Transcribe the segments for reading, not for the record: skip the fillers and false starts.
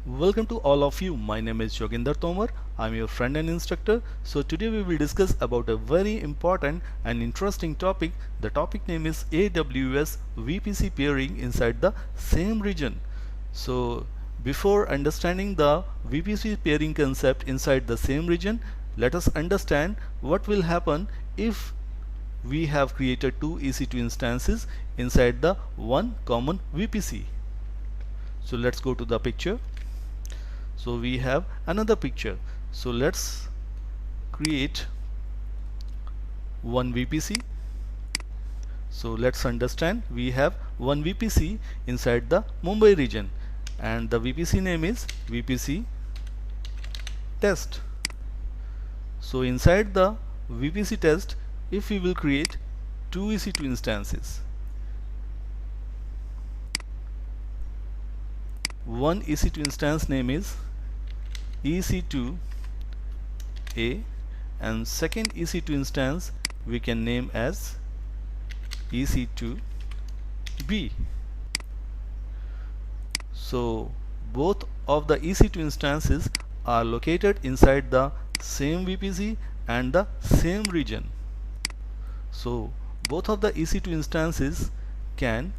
Welcome to all of you. My name is Joginder Tomar. I'm your friend and instructor. So today we will discuss about a very important and interesting topic. The topic name is AWS VPC peering inside the same region. So before understanding the VPC peering concept inside the same region, let us understand what will happen if we have created two EC2 instances inside the one common VPC. So let's go to the picture. So we have another picture. So let's create one VPC. So let's understand, we have one VPC inside the Mumbai region and the VPC name is VPC test. So inside the VPC test, if we will create two EC2 instances, one EC2 instance name is EC2A and second EC2 instance we can name as EC2B. So both of the EC2 instances are located inside the same VPC and the same region. So both of the EC2 instances can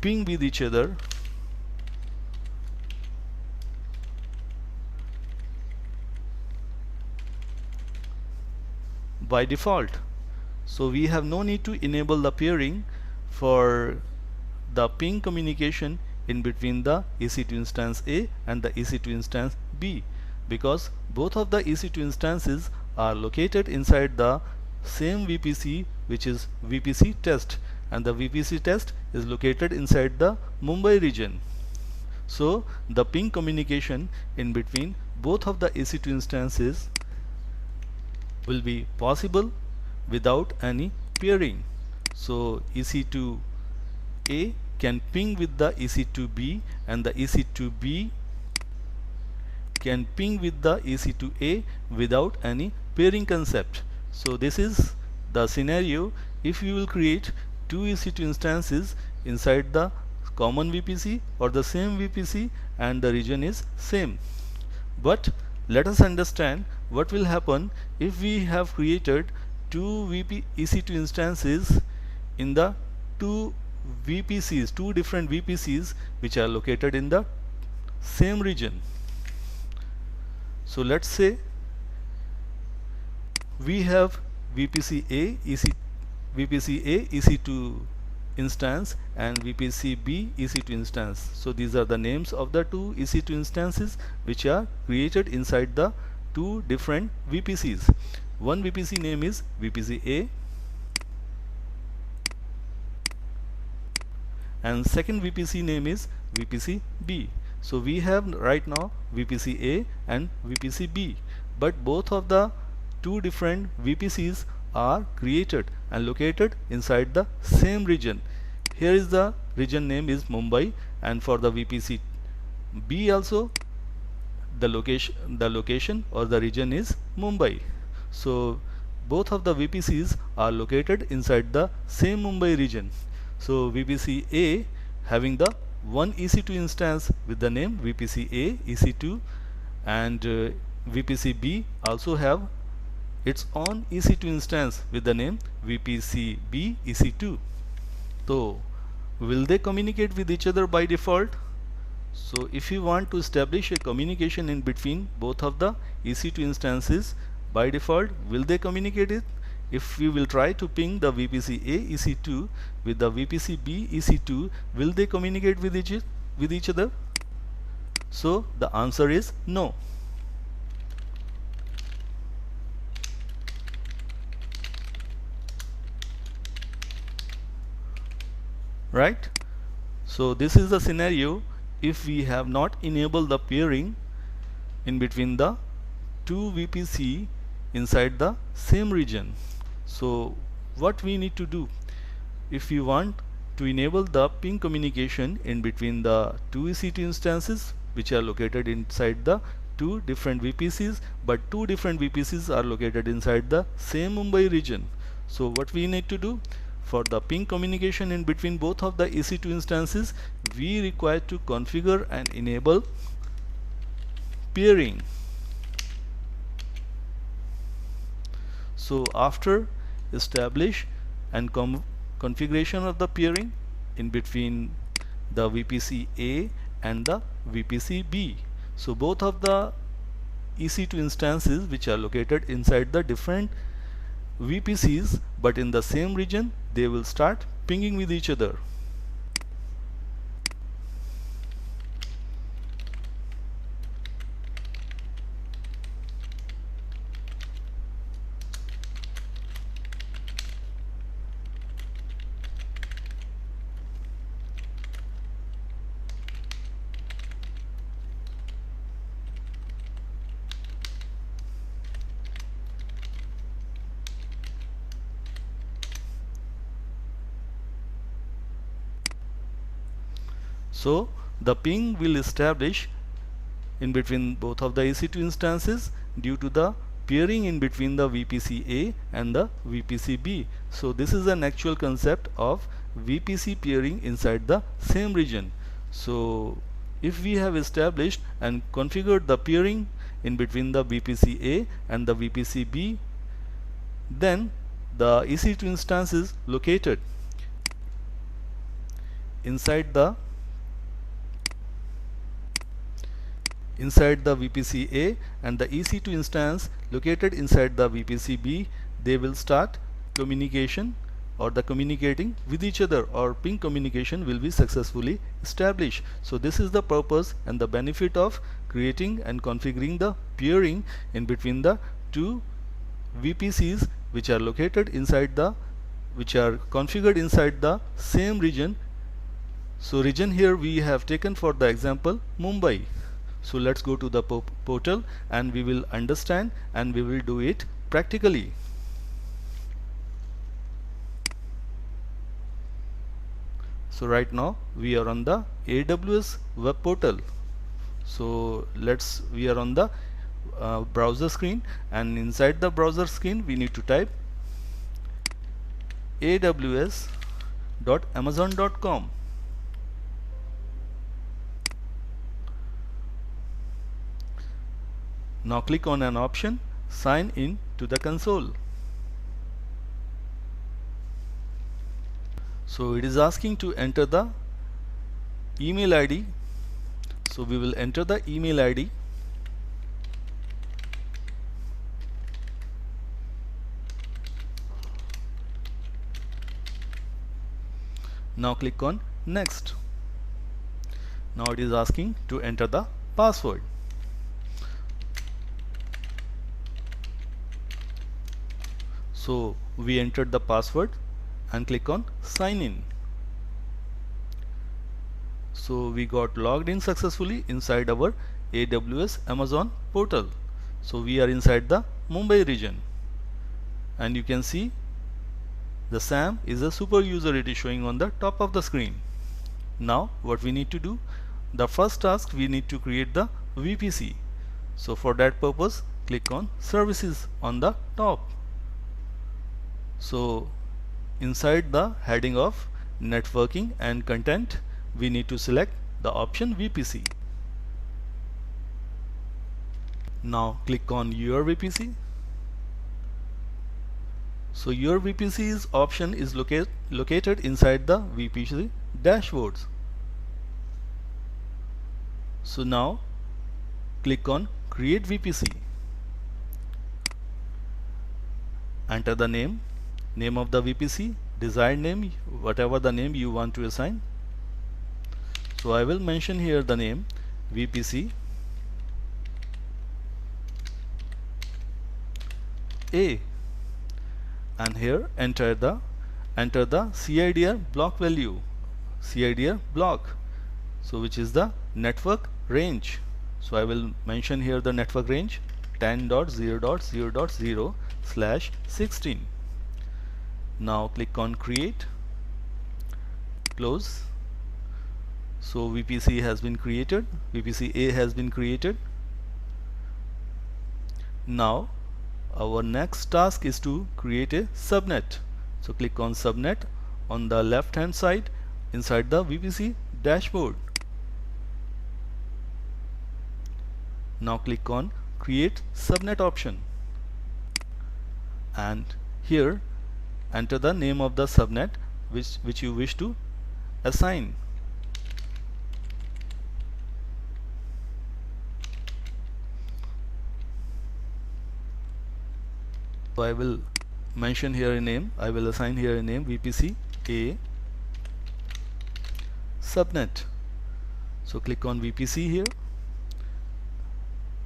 ping with each other by default. So we have no need to enable the peering for the ping communication in between the EC2 instance A and the EC2 instance B, because both of the EC2 instances are located inside the same VPC, which is VPC test, and the VPC test is located inside the Mumbai region. So the ping communication in between both of the EC2 instances will be possible without any peering. So EC2A can ping with the EC2B and the EC2B can ping with the EC2A without any peering concept. So this is the scenario if you will create two EC2 instances inside the common VPC or the same VPC and the region is same. But let us understand what will happen if we have created two EC2 instances in the two different VPCs which are located in the same region. So let's say we have VPC A EC2 instance and VPC B EC2 instance. So these are the names of the two EC2 instances which are created inside the two different VPCs. One VPC name is VPC A and second VPC name is VPC B. So we have right now VPC A and VPC B, but both of the two different VPCs are created and located inside the same region. Here is the region name is Mumbai, and for the VPC B also the location or the region is Mumbai. So both of the VPCs are located inside the same Mumbai region. So VPC A having the one EC2 instance with the name VPC A EC2 and VPC B also have its own EC2 instance with the name VPC B EC2. So will they communicate with each other by default? So if you want to establish a communication in between both of the EC2 instances, by default will they communicate it? If we will try to ping the VPC A EC2 with the VPC B EC2, will they communicate with each other? So the answer is no. Right? So this is the scenario if we have not enabled the peering in between the two VPC inside the same region. So what we need to do if we want to enable the ping communication in between the two EC2 instances which are located inside the two different VPCs, but two different VPCs are located inside the same Mumbai region. So what we need to do, for the ping communication in between both of the EC2 instances, we require to configure and enable peering. So after establish and configuration of the peering in between the VPC A and the VPC B, so both of the EC2 instances which are located inside the different VPCs but in the same region, they will start pinging with each other. So the ping will establish in between both of the EC2 instances due to the peering in between the VPC A and the VPC B. So this is an actual concept of VPC peering inside the same region. So if we have established and configured the peering in between the VPC A and the VPC B, then the EC2 instances located inside the VPC A and the EC2 instance located inside the VPC B, they will start communication or the communicating with each other, or ping communication will be successfully established. So this is the purpose and the benefit of creating and configuring the peering in between the two VPCs which are located inside the configured inside the same region. So region here we have taken for the example Mumbai. So let's go to the portal and we will understand and we will do it practically. So right now we are on the AWS web portal. So we are on the browser screen, and inside the browser screen we need to type aws.amazon.com. Now click on an option sign in to the console. So it is asking to enter the email ID. So we will enter the email ID. Now click on next. Now it is asking to enter the password. So we entered the password and click on sign in. So we got logged in successfully inside our AWS Amazon portal. So we are inside the Mumbai region, and you can see the SAM is a super user, it is showing on the top of the screen. Now what we need to do, the first task, we need to create the VPC. So for that purpose click on services on the top. So inside the heading of networking and content, we need to select the option VPC. Now click on your VPC. So your VPC's option is located inside the VPC dashboards. So now click on create VPC. Enter the name of the VPC, desired name, whatever the name you want to assign. So I will mention here the name VPC A, and here enter the CIDR block value, CIDR block, so which is the network range. So I will mention here the network range 10.0.0.0/16. Now click on create, close. So VPC has been created, VPC A has been created. Now our next task is to create a subnet. So click on subnet on the left hand side inside the VPC dashboard. Now click on create subnet option, and here enter the name of the subnet which you wish to assign. So I will mention here a name, I will assign here a name VPC A subnet. So click on VPC here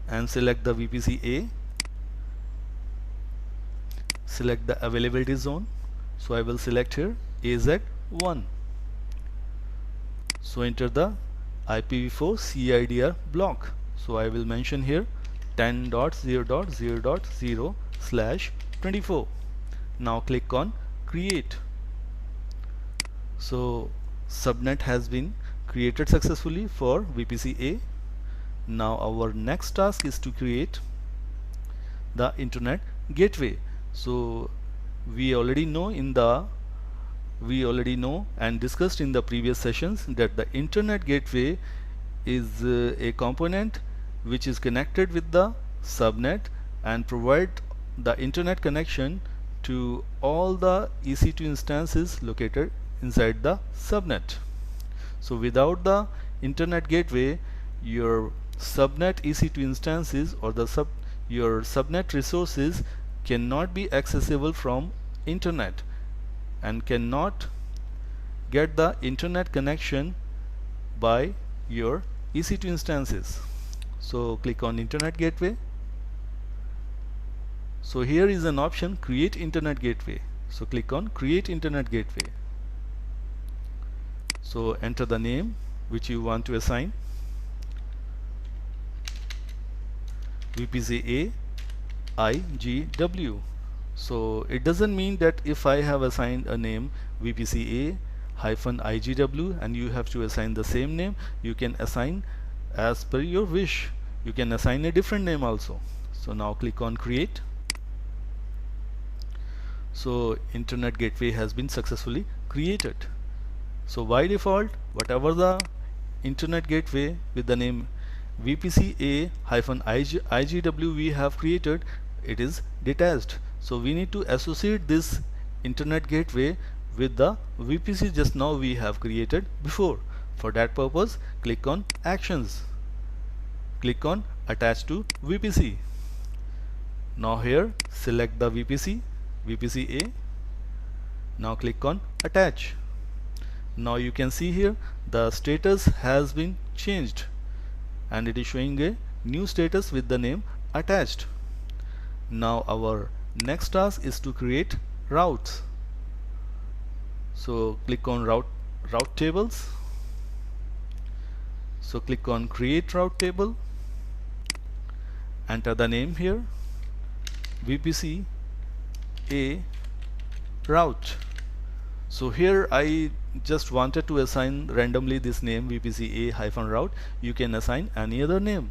and select the VPC A, select the availability zone. So I will select here AZ1. So enter the IPv4 CIDR block. So I will mention here 10.0.0.0/24. Now click on create. So subnet has been created successfully for VPC A. Now our next task is to create the internet gateway. So we already know and discussed in the previous sessions that the internet gateway is a component which is connected with the subnet and provide the internet connection to all the EC2 instances located inside the subnet. So without the internet gateway, your subnet EC2 instances or your subnet resources cannot be accessible from internet and cannot get the internet connection by your EC2 instances. So click on internet gateway. So here is an option create internet gateway. So click on create internet gateway. So enter the name which you want to assign, VPC A IGW. So it doesn't mean that if I have assigned a name VPC A-IGW and you have to assign the same name, you can assign as per your wish. You can assign a different name also. So now click on create. So internet gateway has been successfully created. So by default, whatever the internet gateway with the name VPC A-IGW we have created, it is detached. So we need to associate this internet gateway with the VPC just now we have created before. For that purpose, click on actions, click on attach to VPC. Now here select the VPC A. Now click on attach. Now you can see here the status has been changed and it is showing a new status with the name attached. Now our next task is to create routes. So click on route tables. So click on create route table, enter the name here VPC A route. So here I just wanted to assign randomly this name VPC A-route. You can assign any other name.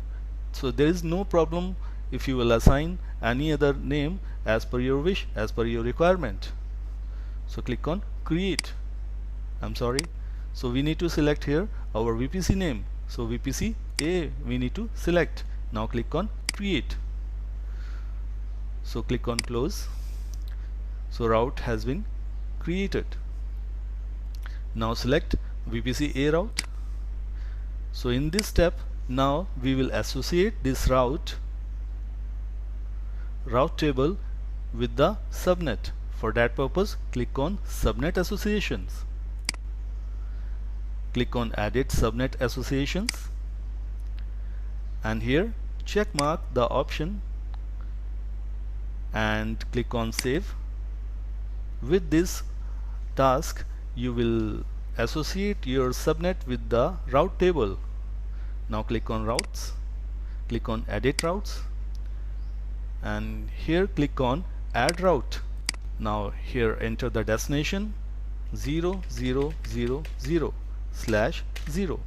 So there is no problem if you will assign any other name as per your wish, as per your requirement. So click on create. So we need to select here our VPC name. So VPC A we need to select. Now click on create. So click on close. So route has been created. Now select VPC A route. So in this step, now we will associate this route table with the subnet. For that purpose, click on subnet associations. Click on edit subnet associations and here check mark the option and click on save. With this task you will associate your subnet with the route table. Now click on routes, click on edit routes and here click on add route. Now here enter the destination 0000/0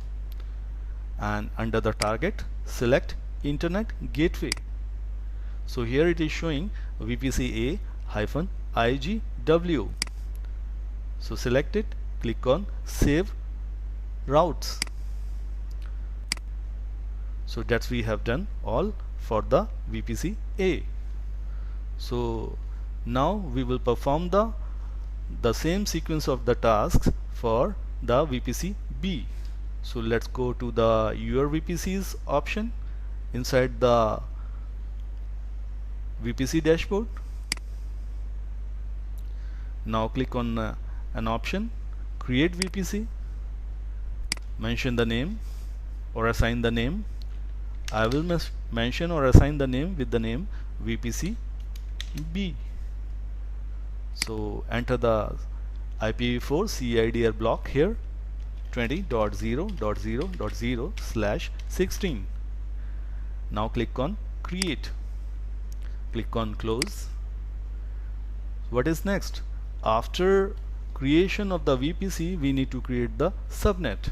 and under the target select internet gateway. So here it is showing VPC A-IGW. So select it, click on save routes. So that's we have done all for the VPC A. So now we will perform the same sequence of the tasks for the VPC B. So let's go to the your VPCs option inside the VPC dashboard. Now click on an option, create VPC, mention the name or assign the name. I will mention or assign the name with the name VPC B. So enter the IPv4 CIDR block here 20.0.0.0/16. Now click on create, click on close. What is next? After creation of the VPC, we need to create the subnet.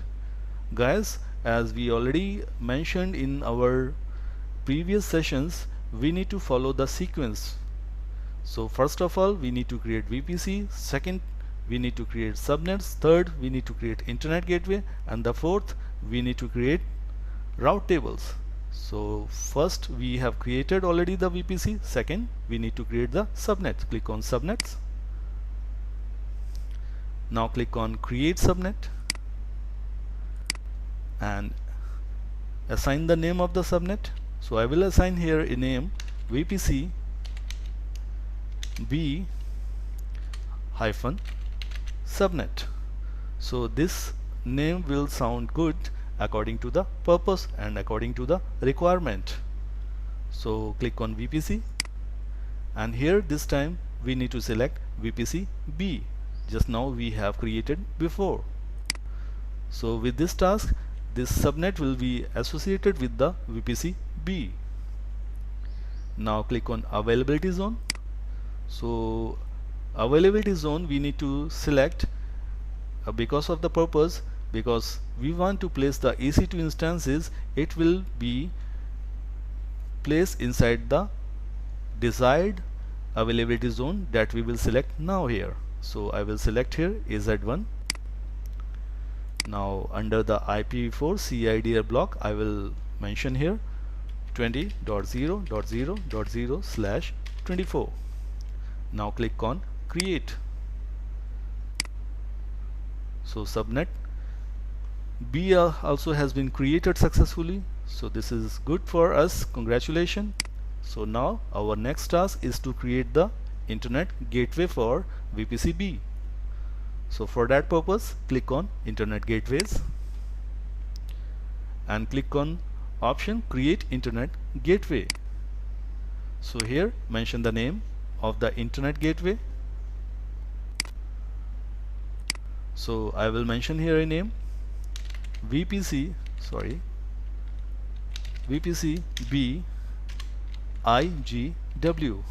Guys, as we already mentioned in our previous sessions, we need to follow the sequence. So first of all, we need to create VPC. Second, we need to create subnets. Third, we need to create internet gateway. And the fourth, we need to create route tables. So first, we have created already the VPC. Second, we need to create the subnet. Click on subnets. Now click on create subnet and assign the name of the subnet. So I will assign here a name VPC B hyphen subnet. So this name will sound good according to the purpose and according to the requirement. So click on VPC, and here this time we need to select VPC B. Just now we have created before. So with this task, this subnet will be associated with the VPC B. Now click on availability zone. So availability zone we need to select because of the purpose, because we want to place the EC2 instances, it will be placed inside the desired availability zone that we will select now here. So I will select here AZ1. Now under the IPv4 CIDR block, I will mention here 20.0.0.0/24. Now click on create. So subnet B also has been created successfully. So this is good for us. Congratulations. So now our next task is to create the internet gateway for VPC B. So for that purpose, click on internet gateways and click on option create internet gateway. So here mention the name of the internet gateway. So I will mention here a name VPC B IGW.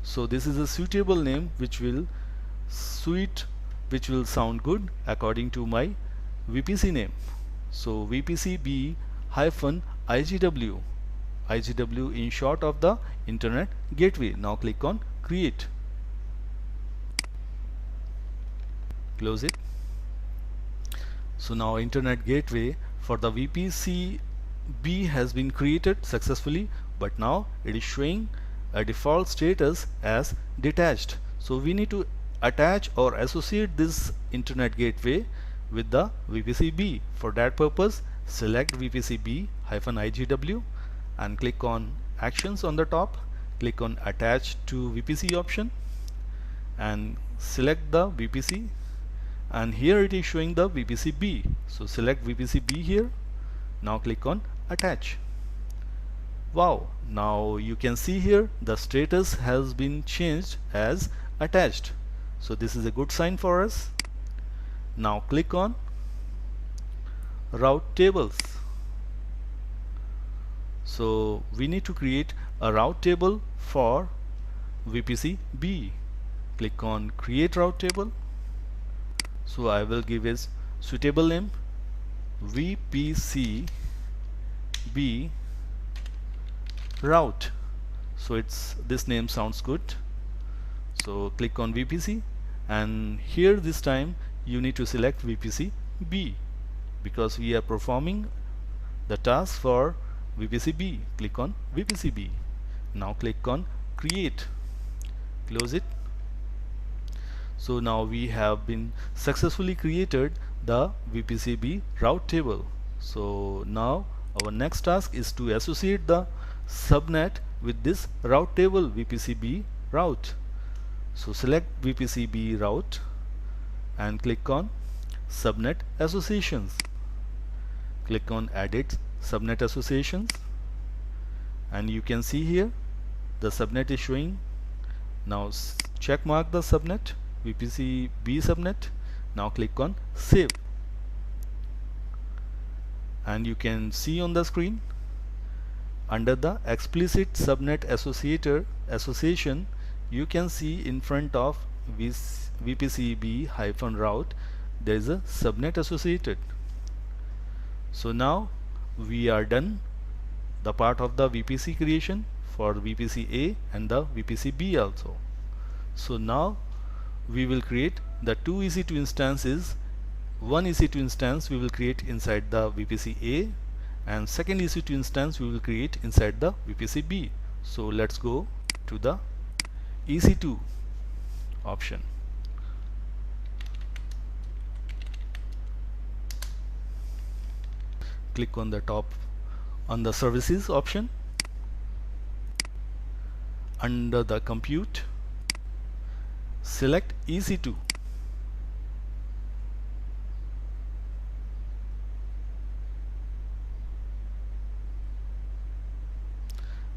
So this is a suitable name which will sound good according to my VPC name. So VPC B hyphen IGW, IGW in short of the internet gateway. Now click on create, close it. So now internet gateway for the VPC B has been created successfully, but now it is showing a default status as detached. So we need to attach or associate this internet gateway with the VPC B. For that purpose, select VPC B hyphen IGW and click on actions on the top, click on attach to VPC option and select the VPC, and here it is showing the VPC B. So select VPC B here. Now click on attach. Wow, now you can see here the status has been changed as attached. So this is a good sign for us. Now click on route tables. So we need to create a route table for VPC B. Click on create route table. So I will give a suitable name VPC B route. So this name sounds good. So click on VPC, and here this time you need to select VPC B because we are performing the task for VPC-B. Click on VPC-B. Now click on create. Close it. So now we have been successfully created the VPC-B route table. So now our next task is to associate the subnet with this route table VPC-B route. So select VPC-B route and click on subnet associations. Click on edit subnet associations, and you can see here the subnet is showing. Now check mark the subnet, VPC-B subnet. Now click on save, and you can see on the screen under the explicit subnet association, you can see in front of VPC-B -route there is a subnet associated. So now we are done the part of the VPC creation for VPC-A and the VPC-B also. So now we will create the two EC2 instances. One EC2 instance we will create inside the VPC-A, and second EC2 instance we will create inside the VPC-B. So let's go to the EC2 option. Click on the top on the services option. Under the compute, select EC2.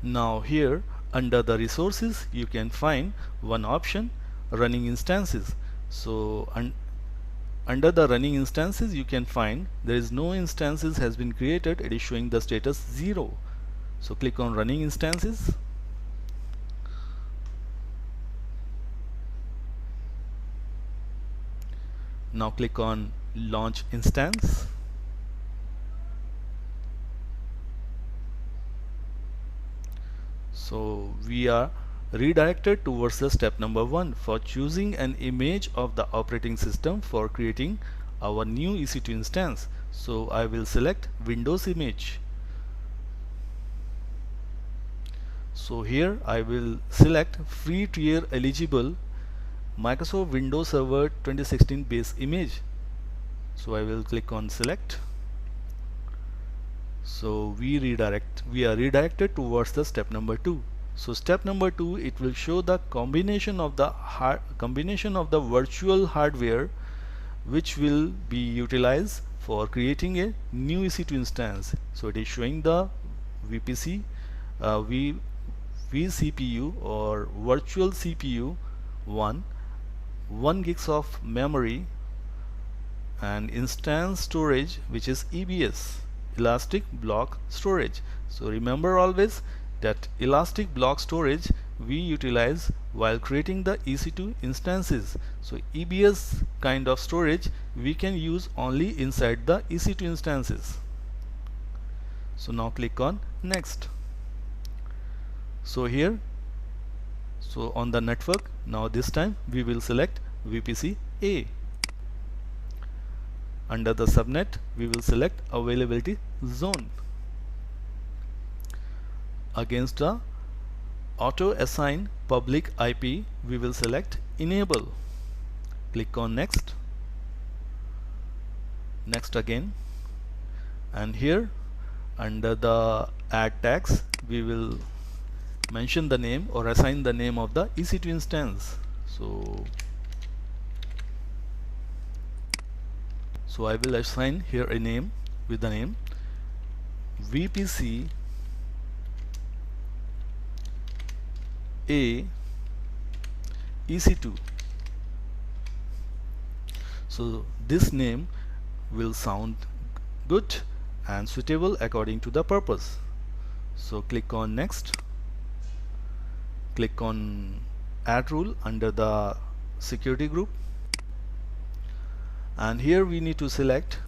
Now here under the resources you can find one option, running instances. So under the running instances you can find there is no instances has been created, it is showing the status 0. So click on running instances. Now click on launch instance. So we are redirected towards the step number 1 for choosing an image of the operating system for creating our new EC2 instance. So I will select Windows image. So here I will select free tier eligible Microsoft Windows Server 2016 base image. So I will click on select. So we are redirected towards the step number 2. So step number 2, it will show the combination of the virtual hardware which will be utilized for creating a new EC2 instance. So it is showing the vCPU or virtual CPU 1 gigs of memory, and instance storage which is EBS, elastic block storage. So remember always that elastic block storage we utilize while creating the EC2 instances. So EBS kind of storage we can use only inside the EC2 instances. So now click on next. So here, so on the network, now this time we will select VPC-A. Under the subnet we will select availability zone. Against the auto assign public IP we will select enable. Click on next, next again, and here under the add tags we will mention the name or assign the name of the EC2 instance. So I will assign here a name with the name VPC A EC2. So this name will sound good and suitable according to the purpose. So click on next, click on add rule under the security group, and here we need to select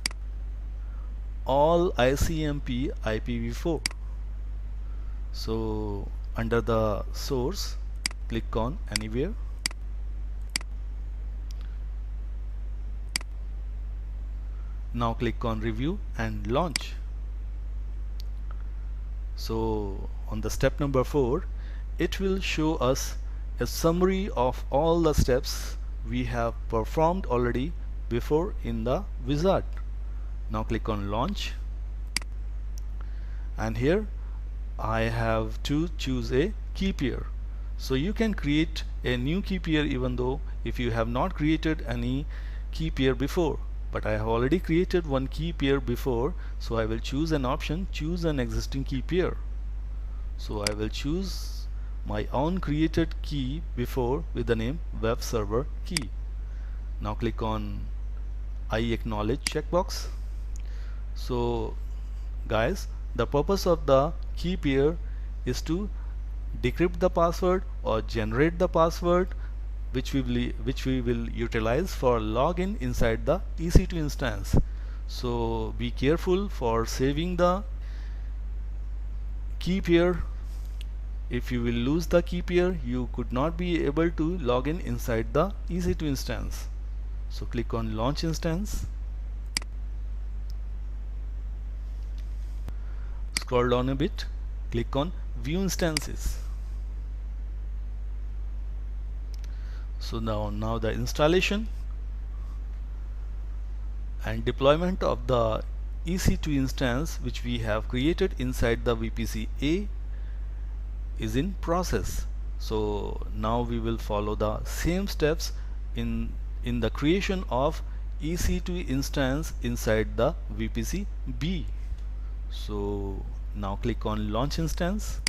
all ICMP IPv4. So under the source click on anywhere, now click on review and launch. So on the step number 4, it will show us a summary of all the steps we have performed already before in the wizard. Now click on launch, and here I have to choose a key pair. So you can create a new key pair even though if you have not created any key pair before, but I have already created one key pair before, so I will choose an option, choose an existing key pair. So I will choose my own created key before with the name web server key. Now click on I acknowledge checkbox. So guys, the purpose of the key pair is to decrypt the password or generate the password which we will utilize for login inside the EC2 instance. So be careful for saving the key pair. If you will lose the key pair, you could not be able to log in inside the EC2 instance. So click on launch instance. Scroll down a bit, click on view instances. So now the installation and deployment of the EC2 instance which we have created inside the VPC A is in process. So now we will follow the same steps in the creation of EC2 instance inside the VPC B. So now click on launch instance,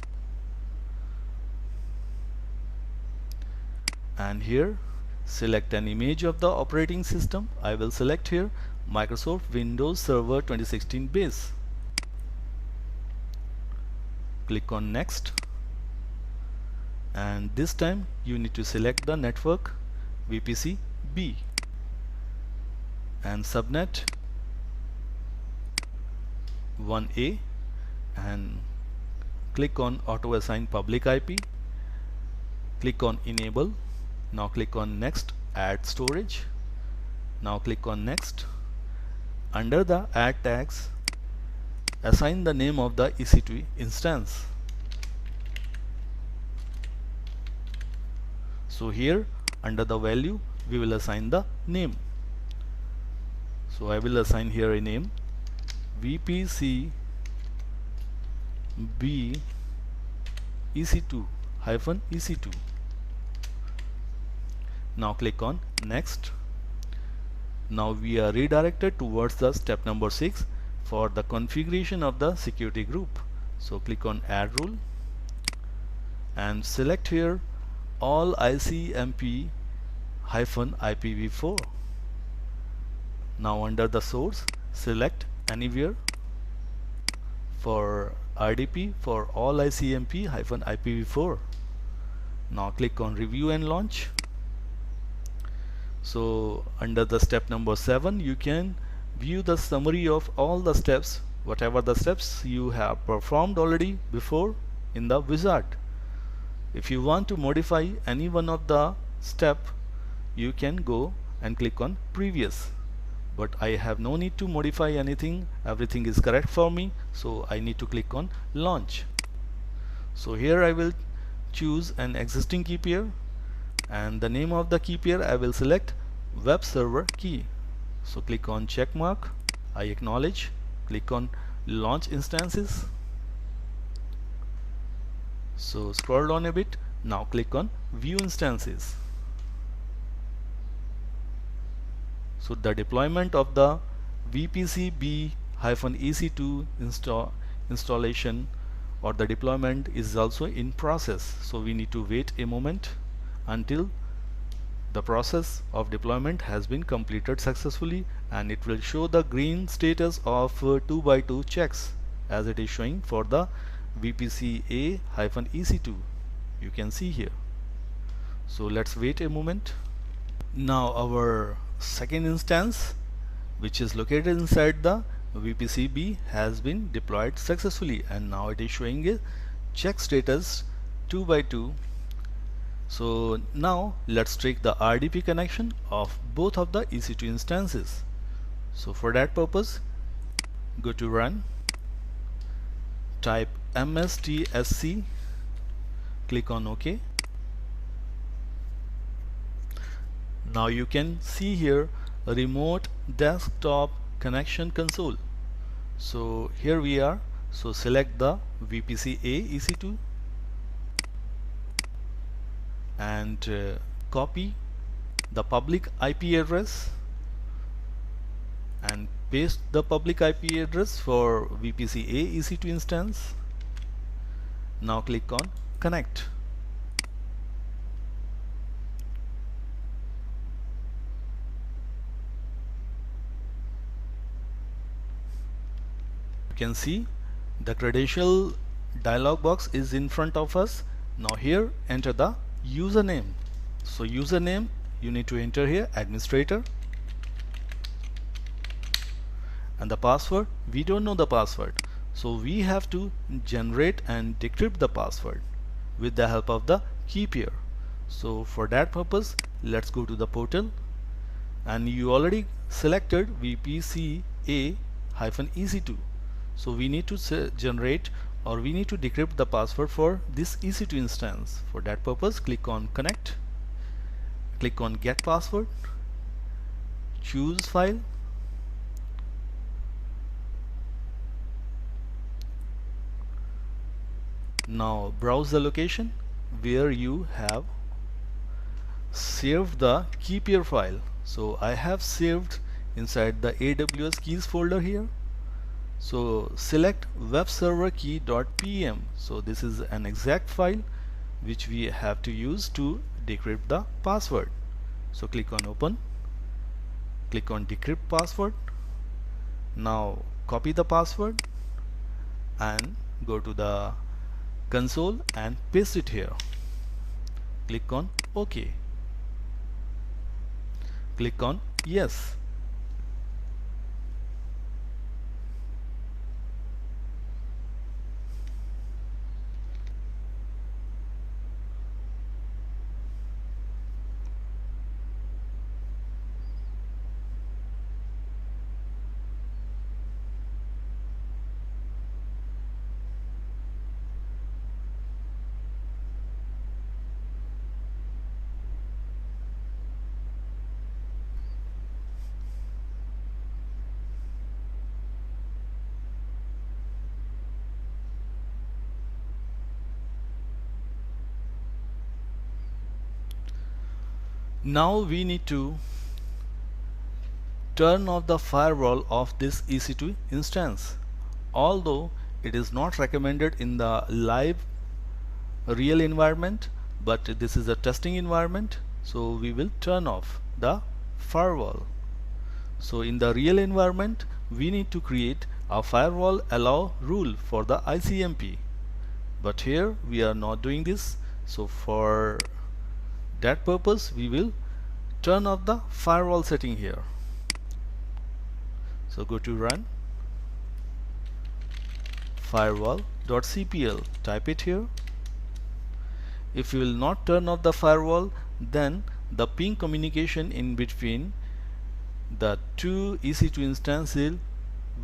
and here select an image of the operating system. I will select here Microsoft Windows Server 2016 base. Click on next, and this time you need to select the network VPC B and subnet 1A, and click on auto assign public IP. Click on enable. Now click on next, add storage. Now click on next. Under the add tags, assign the name of the EC2 instance. So here under the value we will assign the name. So I will assign here a name VPC B EC2 -EC2. Now click on next. Now we are redirected towards the step number 6 for the configuration of the security group. So click on add rule and select here all ICMP -IPv4. Now under the source select anywhere for RDP for all ICMP -IPv4. Now click on review and launch. So under the step number 7 you can view the summary of all the steps, whatever the steps you have performed already before in the wizard. If you want to modify any one of the step, you can go and click on previous, but I have no need to modify anything, everything is correct for me, so I need to click on launch. So here I will choose an existing key pair, and the name of the key pair I will select web server key. So click on check mark, I acknowledge, click on launch instances. So scroll down a bit, now click on view instances. So the deployment of the VPC B-EC2 installation or the deployment is also in process. So we need to wait a moment until the process of deployment has been completed successfully, and it will show the green status of 2x2 checks as it is showing for the VPC A-EC2. You can see here. So let's wait a moment. Now our second instance, which is located inside the VPC B, has been deployed successfully, and now it is showing a check status 2x2. So now let's check the RDP connection of both of the EC2 instances. So for that purpose, go to run, type mstsc, click on OK. Now you can see here remote desktop connection console. So here we are. So select the VPC A EC2 and copy the public IP address and paste the public IP address for VPC A EC2 instance. Now click on connect. You can see the credential dialog box is in front of us. Now here enter the username. So username you need to enter here administrator, and the password we don't know the password, so we have to generate and decrypt the password with the help of the key pair. So for that purpose let's go to the portal, and you already selected VPC A-EC2. So we need to generate or we need to decrypt the password for this EC2 instance. For that purpose click on connect, click on get password, choose file, now browse the location where you have saved the key pair file. So I have saved inside the AWS keys folder here. So select webserverkey.pem. So this is an exact file which we have to use to decrypt the password. So click on open, click on decrypt password. Now copy the password and go to the console and paste it here. Click on OK. Click on yes. Now we need to turn off the firewall of this EC2 instance. Although it is not recommended in the live real environment, but this is a testing environment, so we will turn off the firewall. So in the real environment we need to create a firewall allow rule for the ICMP, but here we are not doing this. So for that purpose we will turn off the firewall setting here. So go to run firewall.cpl, type it here. If you will not turn off the firewall, then the ping communication in between the two EC2 instances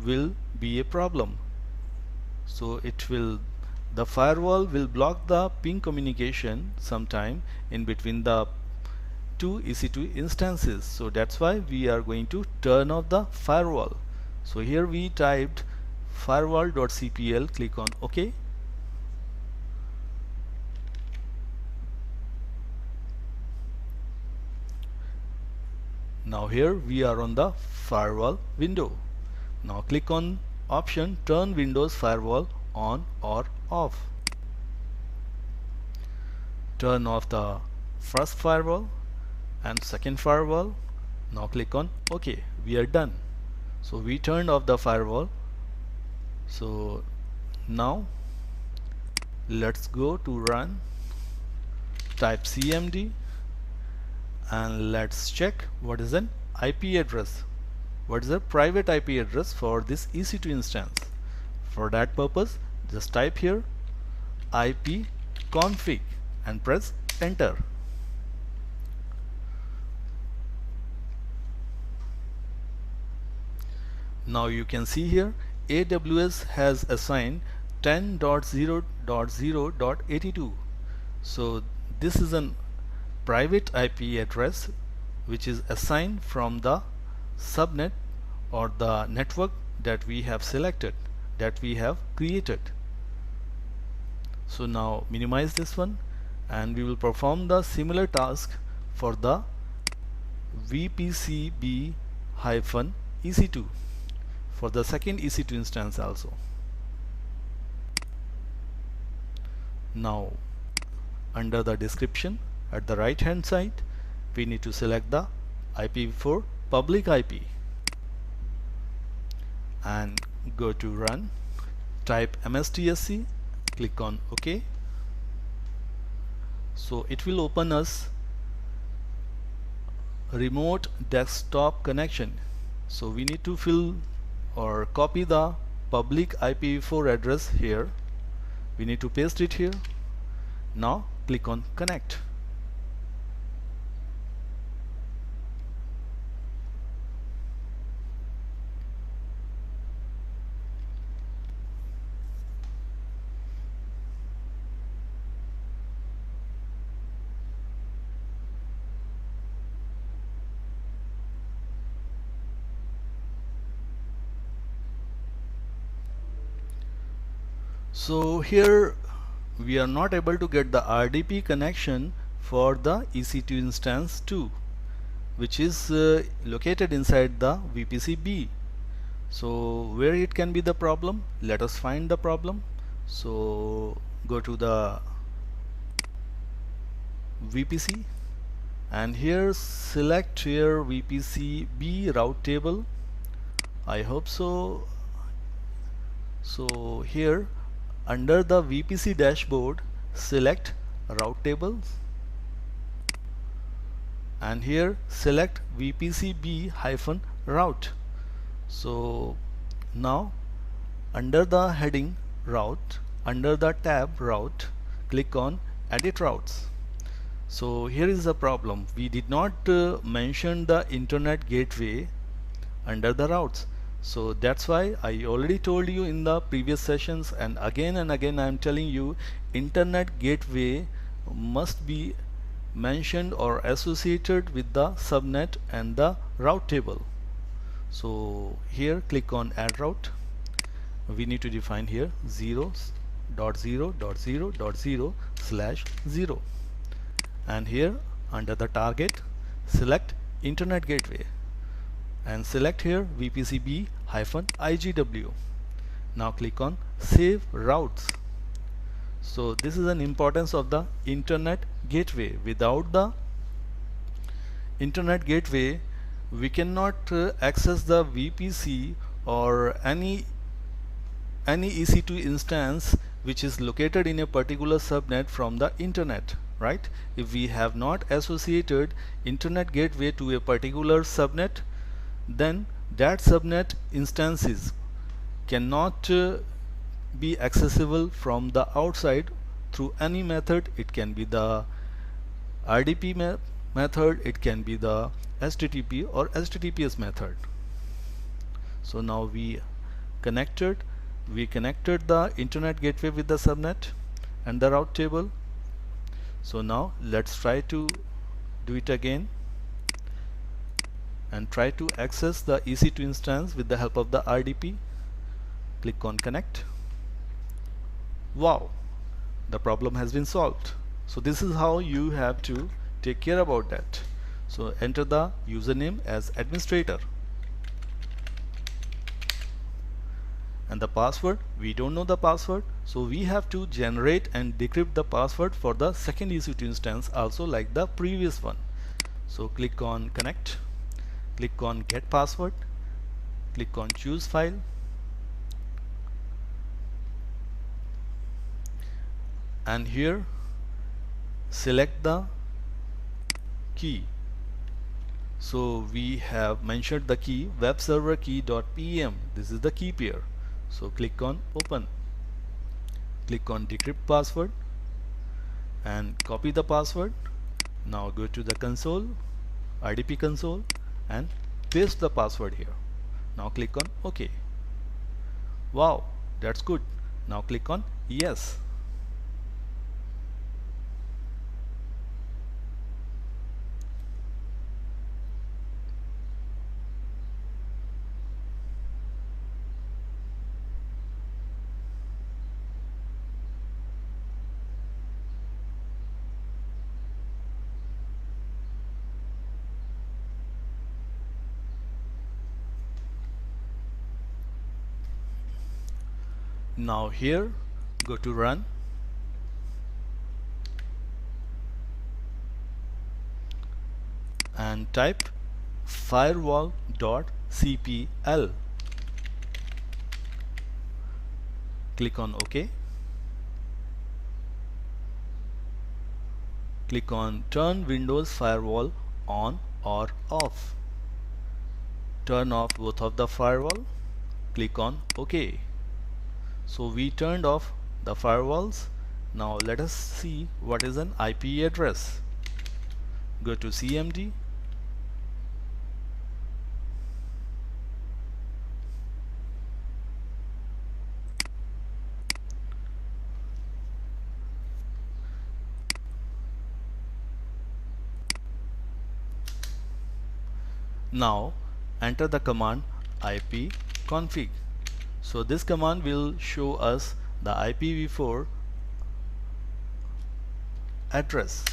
will be a problem. So the firewall will block the ping communication sometime in between the two EC2 instances. So that's why we are going to turn off the firewall. So here we typed firewall.cpl, click on OK. Now here we are on the firewall window. Now click on option turn Windows firewall on or off. Turn off the first firewall and second firewall. Now click on OK. We are done. So we turned off the firewall. So now let's go to run, type cmd, and let's check what is an IP address, what is a private IP address for this EC2 instance. For that purpose just type here ipconfig and press enter. Now you can see here AWS has assigned 10.0.0.82. So this is a private IP address which is assigned from the subnet or the network that we have selected, that we have created. So now minimize this one, and we will perform the similar task for the VPCB-EC2 for the second EC2 instance also. Now under the description at the right hand side, we need to select the IPv4 public IP and go to run, type mstsc, click on OK. So it will open us remote desktop connection. So we need to fill or copy the public IPv4 address here. We need to paste it here. Now click on connect. So here we are not able to get the RDP connection for the EC2 instance 2, which is located inside the VPC-B. So where it can be the problem? Let us find the problem. So go to the VPC and here select here VPC-B route table. I hope so. So here under the VPC dashboard, select route tables and here select VPC-B-route. So now under the heading route, under the tab route, click on edit routes. So here is the problem. We did not mention the internet gateway under the routes. So that's why I already told you in the previous sessions, and again I am telling you, internet gateway must be mentioned or associated with the subnet and the route table. So here click on add route. We need to define here 0.0.0.0/0, and here under the target select internet gateway and select here VPC-B-IGW. Now click on save routes. So this is an importance of the internet gateway. Without the internet gateway we cannot access the VPC or any EC2 instance which is located in a particular subnet from the internet, right? If we have not associated internet gateway to a particular subnet, then that subnet instances cannot be accessible from the outside through any method. It can be the RDP method, it can be the HTTP or HTTPS method. So now we connected the internet gateway with the subnet and the route table. So now let's try to do it again and try to access the EC2 instance with the help of the RDP. Click on connect. Wow, the problem has been solved. So this is how you have to take care about that. So enter the username as administrator and the password, we don't know the password, so we have to generate and decrypt the password for the second EC2 instance also, like the previous one. So click on connect, click on get password, click on choose file, and here select the key. So we have mentioned the key web server key.pem. This is the key pair. So click on open, click on decrypt password and copy the password. Now go to the console, RDP console, and paste the password here. Now click on OK. Wow, that's good. Now click on yes. Now here go to run, and type firewall.cpl. Click on OK. Click on turn Windows Firewall on or off. Turn off both of the firewall. Click on OK. So we turned off the firewalls. Now let us see what is an IP address. Go to CMD. Now enter the command ipconfig. So this command will show us the IPv4 address.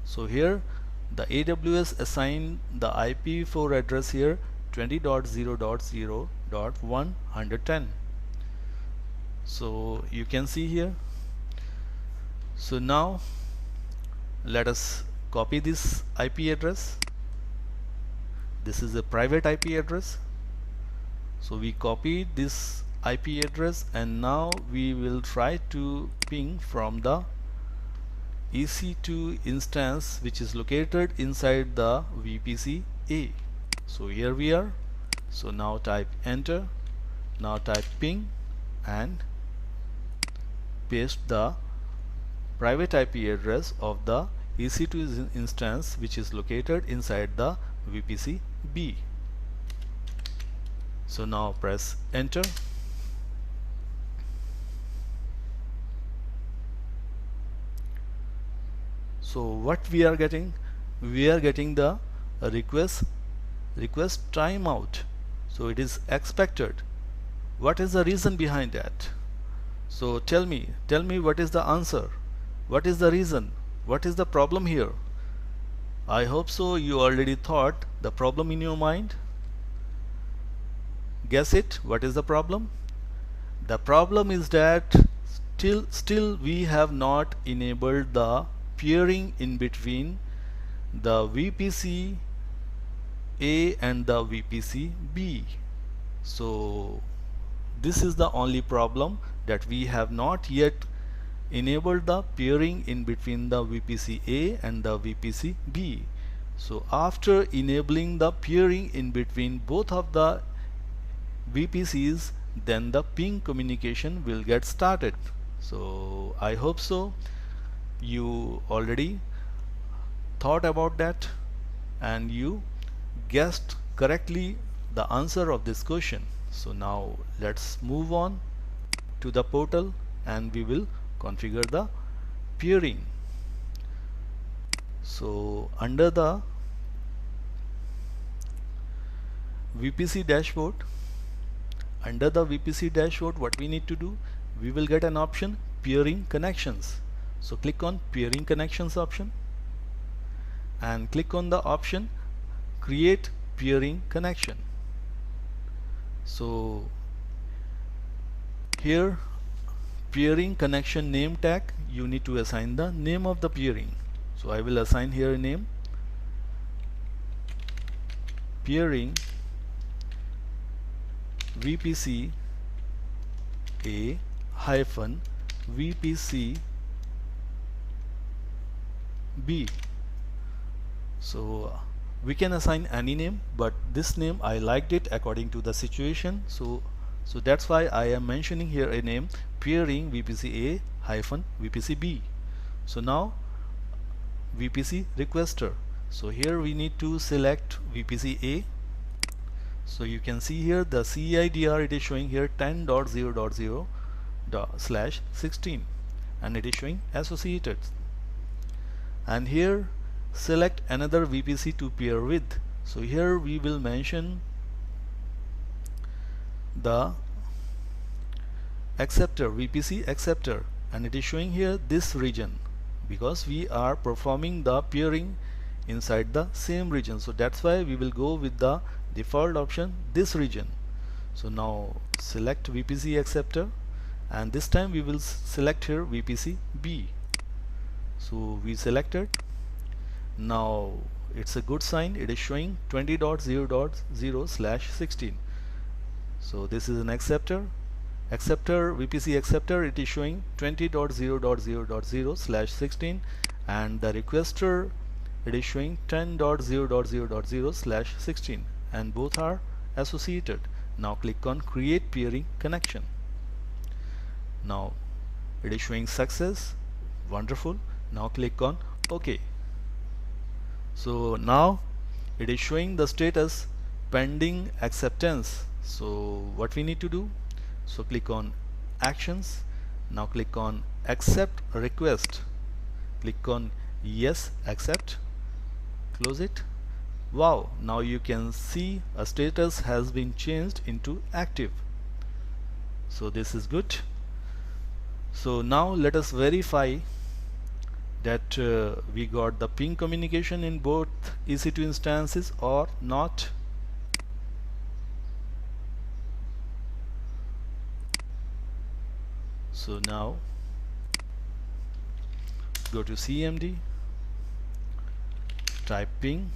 So here the AWS assigned the IPv4 address here 20.0.0.110. So you can see here. So now let us copy this IP address. This is a private IP address. So we copied this IP address, and now we will try to ping from the EC2 instance which is located inside the VPC A. So here we are. So now type enter. Now type ping and paste the private IP address of the EC2 instance which is located inside the VPC B. So now press enter. So what we are getting? We are getting the request timeout. So it is expected. What is the reason behind that? So tell me what is the answer? What is the reason? What is the problem here? I hope so you already thought the problem in your mind. Guess it. What is the problem? The problem is that still we have not enabled the peering in between the VPC A and the VPC B. So this is the only problem, that we have not yet enabled the peering in between the VPC A and the VPC B. So after enabling the peering in between both of the VPCs, then the ping communication will get started. So I hope so you already thought about that and you guessed correctly the answer of this question. So now let's move on to the portal and we will configure the peering. So under the VPC dashboard, what we need to do, we will get an option peering connections. So click on peering connections option and click on the option create peering connection. So here peering connection name tag, you need to assign the name of the peering. So I will assign here a name, peering VPC A hyphen VPC B. So we can assign any name, but this name I liked it according to the situation. So that's why I am mentioning here a name, peering VPC A hyphen VPC B. So now VPC requester. So here we need to select VPC A. So you can see here the CIDR, it is showing here 10.0.0/16 and it is showing associated. And here select another VPC to pair with. So here we will mention the acceptor, VPC acceptor, and it is showing here this region because we are performing the pairing inside the same region. So that's why we will go with the default option, this region. So now select VPC acceptor, and this time we will select here VPC B. So we selected. Now it's a good sign, it is showing 20.0.0/16. So this is an acceptor VPC acceptor, it is showing 20.0.0.0/16, and the requester, it is showing 10.0.0.0/16, and both are associated. Now click on create peering connection. Now it is showing success. Wonderful. Now click on OK. So now it is showing the status pending acceptance. So what we need to do, so click on actions. Now click on accept request, click on yes, accept, close it. Wow, now you can see a status has been changed into active. So this is good. So now let us verify that we got the ping communication in both EC2 instances or not. So now go to CMD, type ping,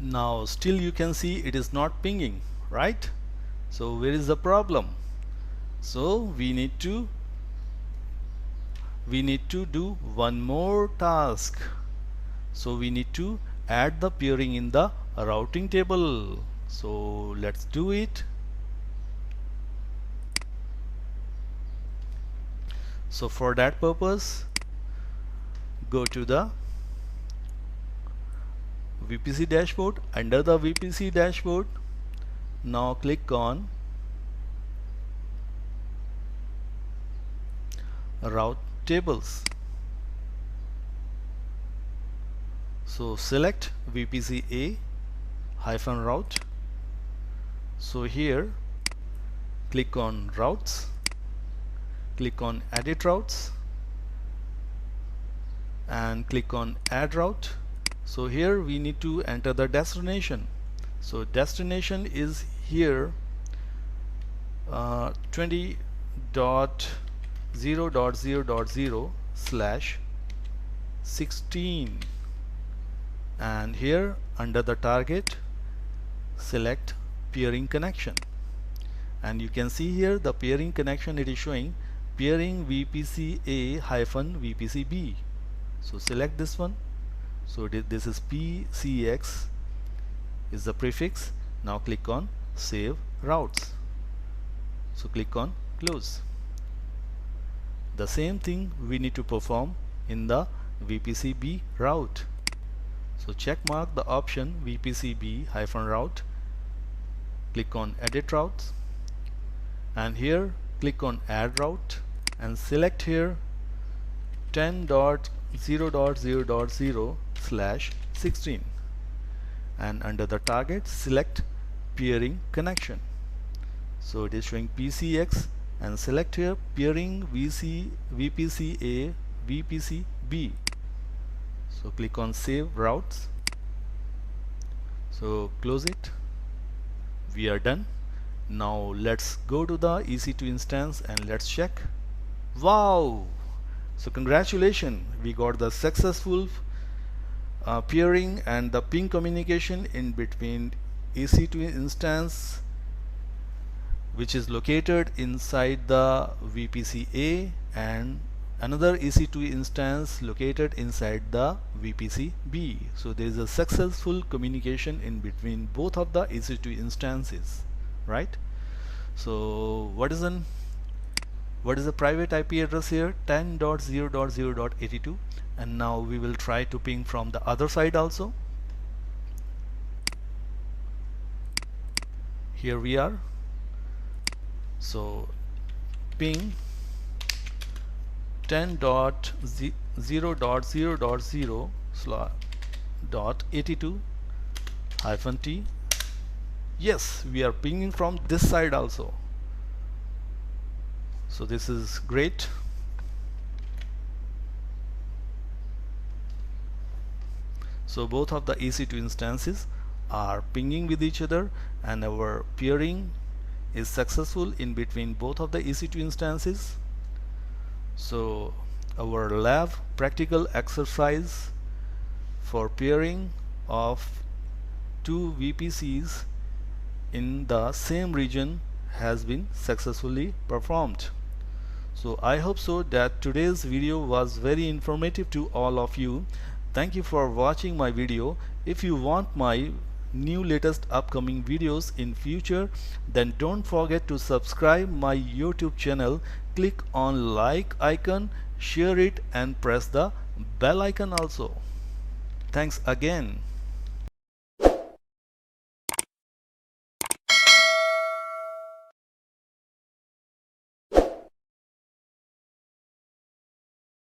now still you can see it is not pinging, right? So where is the problem? So we need to do one more task. So we need to add the peering in the routing table. So let's do it. So for that purpose, go to the VPC dashboard. Under the VPC dashboard, now click on route tables. So select VPC A hyphen route. So here click on routes, click on edit routes, and click on add route. So here we need to enter the destination. So destination is here 20.0.0.0/16, and here under the target select peering connection, and you can see here the peering connection, it is showing peering VPC A hyphen VPC B. So select this one. So this is PCX is the prefix. Now click on save routes. So click on close. The same thing we need to perform in the VPC B route. So check mark the option VPC B hyphen route, click on edit routes, and here click on add route and select here 10.0.0.0/16, and under the target select peering connection. So it is showing PCX, and select here peering VPC A VPC B. So click on save routes. So close it. We are done. Now let's go to the EC2 instance and let's check. Wow! So congratulations, we got the successful peering and the ping communication in between EC2 instance, which is located inside the VPC A and another EC2 instance located inside the VPC B. So there is a successful communication in between both of the EC2 instances, right? So what is the private IP address here? 10.0.0.82, and now we will try to ping from the other side also. Here we are. So ping 10.0.0.0.82 -t. Yes, we are pinging from this side also. So this is great. So both of the EC2 instances are pinging with each other, and our peering is successful in between both of the EC2 instances. So our lab practical exercise for peering of two VPCs in the same region has been successfully performed. So I hope so that today's video was very informative to all of you. Thank you for watching my video. If you want my new latest upcoming videos in future, then don't forget to subscribe my YouTube channel. Click on like icon, share it, and press the bell icon also. Thanks again.